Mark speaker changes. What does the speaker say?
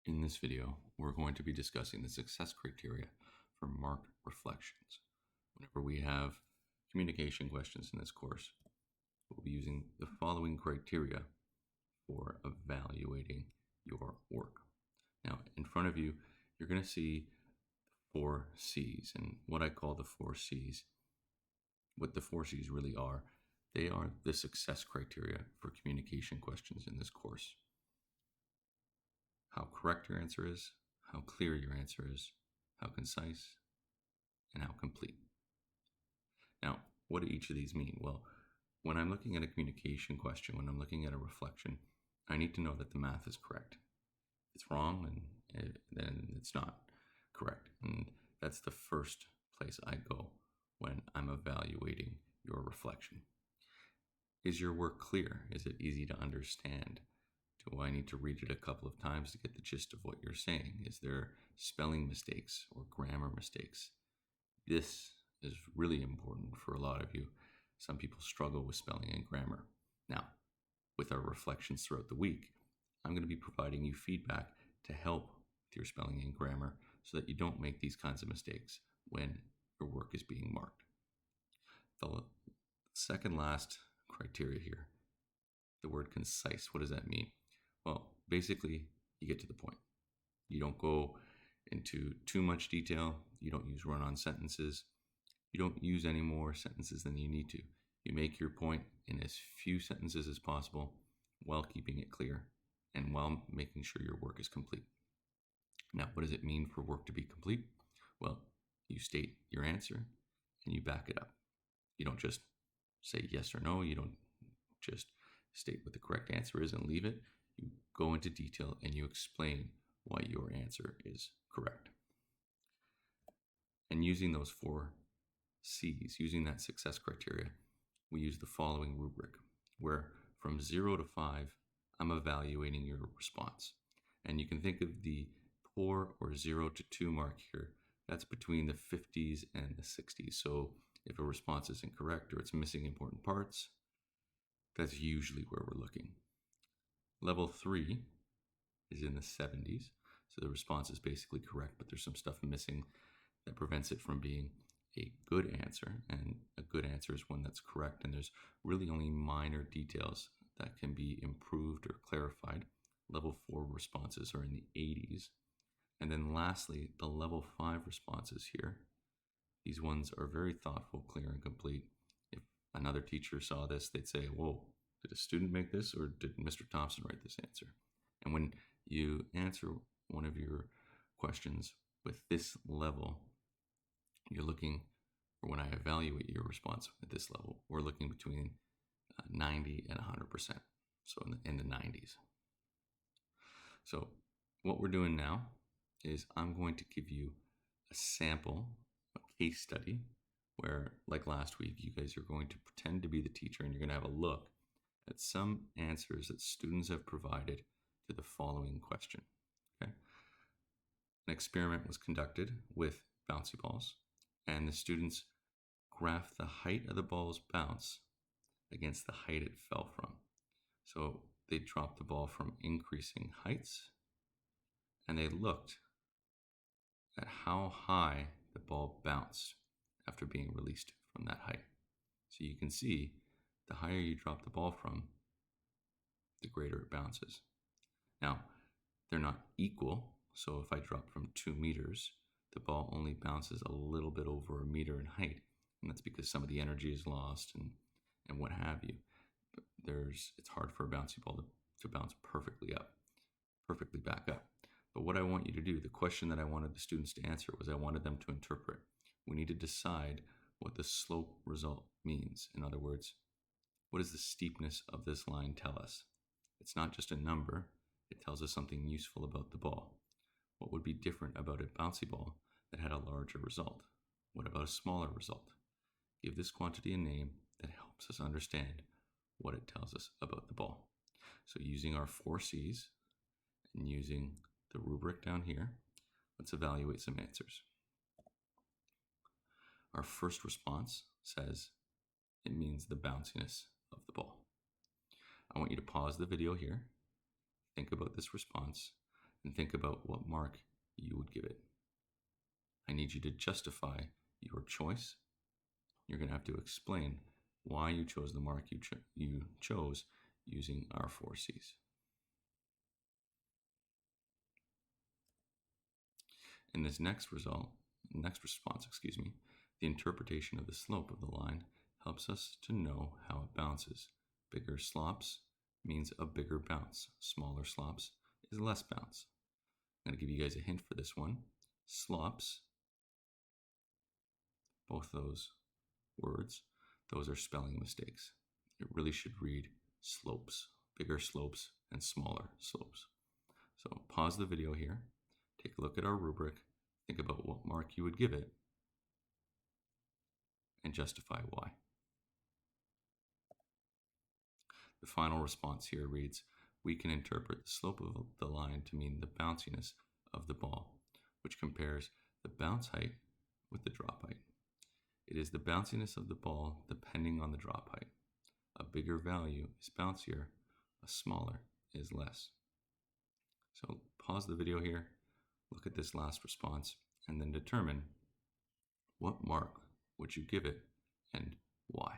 Speaker 1: In this video, we're going to be discussing the success criteria for marked reflections. Whenever we have communication questions in this course, we'll be using the following criteria for evaluating your work. Now, in front of you, you're going to see four C's, and what I call the four C's, what the four C's really are, they are the success criteria for communication questions in this course. How correct your answer is, how clear your answer is, how concise, and how complete. Now, what do each of these mean? Well, when I'm looking at a communication question, when I'm looking at a reflection, I need to know that the math is correct. If it's wrong, then it's not correct. And that's the first place I go when I'm evaluating your reflection. Is your work clear? Is it easy to understand? Do I need to read it a couple of times to get the gist of what you're saying? Is there spelling mistakes or grammar mistakes? This is really important for a lot of you. Some people struggle with spelling and grammar. Now, with our reflections throughout the week, I'm going to be providing you feedback to help with your spelling and grammar so that you don't make these kinds of mistakes when your work is being marked. The second last criteria here, the word concise, what does that mean? Well, basically, you get to the point. You don't go into too much detail. You don't use run-on sentences. You don't use any more sentences than you need to. You make your point in as few sentences as possible while keeping it clear and while making sure your work is complete. Now, what does it mean for work to be complete? Well, you state your answer and you back it up. You don't just say yes or no. You don't just state what the correct answer is and leave it. You go into detail and you explain why your answer is correct. And using those four C's, using that success criteria, we use the following rubric, where from 0 to 5, I'm evaluating your response. And you can think of the poor or 0 to 2 mark here. That's between the 50s and the 60s. So if a response is incorrect or it's missing important parts, that's usually where we're looking. Level 3 is in the 70s. So the response is basically correct, but there's some stuff missing that prevents it from being a good answer. And a good answer is one that's correct. And there's really only minor details that can be improved or clarified. Level 4 responses are in the 80s. And then lastly, the level 5 responses here. These ones are very thoughtful, clear, and complete. If another teacher saw this, they'd say, whoa, did a student make this or did Mr. Thompson write this answer? And when you answer one of your questions with this level, you're looking, or when I evaluate your response at this level, we're looking between 90 and 100%, so in the 90s. So what we're doing now is I'm going to give you a sample, a case study, where, like last week, you guys are going to pretend to be the teacher and you're going to have a look at some answers that students have provided to the following question. Okay? An experiment was conducted with bouncy balls, and the students graphed the height of the ball's bounce against the height it fell from. So they dropped the ball from increasing heights, and they looked at how high the ball bounced after being released from that height. So you can see the higher you drop the ball from, the greater it bounces. Now, they're not equal, so if I drop from 2 meters, the ball only bounces a little bit over a meter in height, and that's because some of the energy is lost and what have you. But it's hard for a bouncy ball to bounce perfectly back up. But what I want you to do, the question that I wanted the students to answer was I wanted them to interpret. We need to decide what the slope result means. In other words, what does the steepness of this line tell us? It's not just a number, it tells us something useful about the ball. What would be different about a bouncy ball that had a larger result? What about a smaller result? Give this quantity a name that helps us understand what it tells us about the ball. So using our 4 C's and using the rubric down here, let's evaluate some answers. Our first response says it means the bounciness of the ball. I want you to pause the video here, think about this response, and think about what mark you would give it. I need you to justify your choice. You're going to have to explain why you chose the mark you chose using our 4Cs. In this next response, the interpretation of the slope of the line helps us to know how it bounces. Bigger slops means a bigger bounce. Smaller slops is less bounce. I'm going to give you guys a hint for this one. Slops, both those words, those are spelling mistakes. It really should read slopes, bigger slopes and smaller slopes. So pause the video here, take a look at our rubric, think about what mark you would give it, and justify why. The final response here reads, we can interpret the slope of the line to mean the bounciness of the ball, which compares the bounce height with the drop height. It is the bounciness of the ball depending on the drop height. A bigger value is bouncier, a smaller is less. So pause the video here, look at this last response, and then determine what mark would you give it and why.